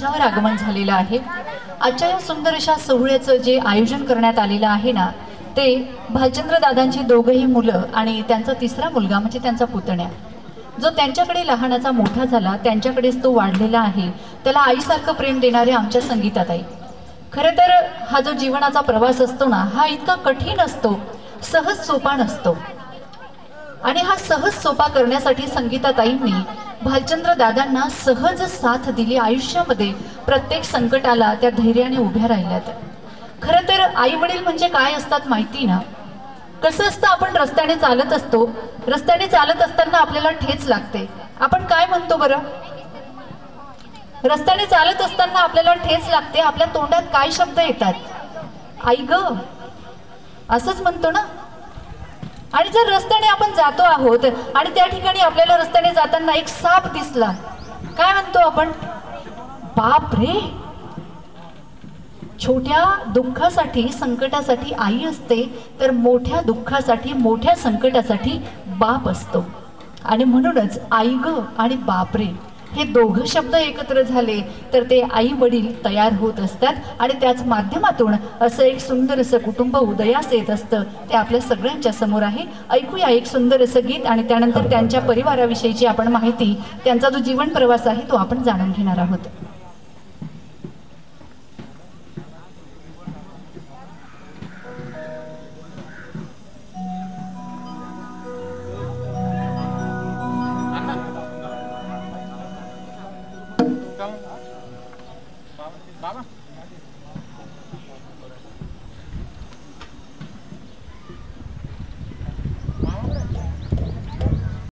मंचावर आगमन झालेलं आहे। आजच्या या सुंदर अशा सोहळ्याचं जे आयोजन करण्यात आलेलं आहे ना, ते भालचंद्र दादांची दोघंही मुलं आणि त्यांचा तिसरा मुलगा म्हणजे त्यांचा पुतण्या, जो त्यांच्याकडे लहानाचा मोठा झाला, त्यांच्याकडेच तो वाढलेला आहे। त्याला आईसारखं प्रेम देणारे आमच्या संगीताताई। खरं तर हा जो जीवनाचा प्रवास असतो ना, हा इतका कठीण असतो, सहज सोपा नसतो। आणि हा सहज सोपा करण्यासाठी संगीताताईंनी भालचंद्र दादांना सहज साथ दिली। आयुष्यामध्ये प्रत्येक संकटाला त्या धैर्याने उभ्या राहिल्यात। खरं तर आई वडील म्हणजे काय असतात माहिती ना? कसं असतं, आपण रस्त्याने चालत असतो, रस्त्याने चालत असताना आपल्याला ठेच लागते। आपण काय म्हणतो बरं? रस्त्याने चालत असताना आपल्याला ठेच लागते, आपल्या तोंडात काय शब्द येतात? आई ग, असंच म्हणतो ना। आणि जर रस्त्याने आपण जातो आहोत आणि त्या ठिकाणी आपल्याला रस्त्याने जाताना एक साप दिसला, काय म्हणतो आपण? बाप रे! छोट्या दुःखासाठी, संकटासाठी आई असते, तर मोठ्या दुःखासाठी, मोठ्या संकटासाठी बाप असतो। आणि म्हणूनच आई ग आणि बापरे हे दोघं शब्द एकत्र झाले तर ते आई वडील तयार होत असतात। आणि त्याच माध्यमातून असं एक सुंदर असं कुटुंब उदयास येत असतं। ते आपल्या सगळ्यांच्या समोर आहे। ऐकूया एक सुंदर असं गीत आणि त्यानंतर त्यांच्या परिवाराविषयीची आपण माहिती, त्यांचा जो जीवन प्रवास आहे तो आपण जाणून घेणार आहोत।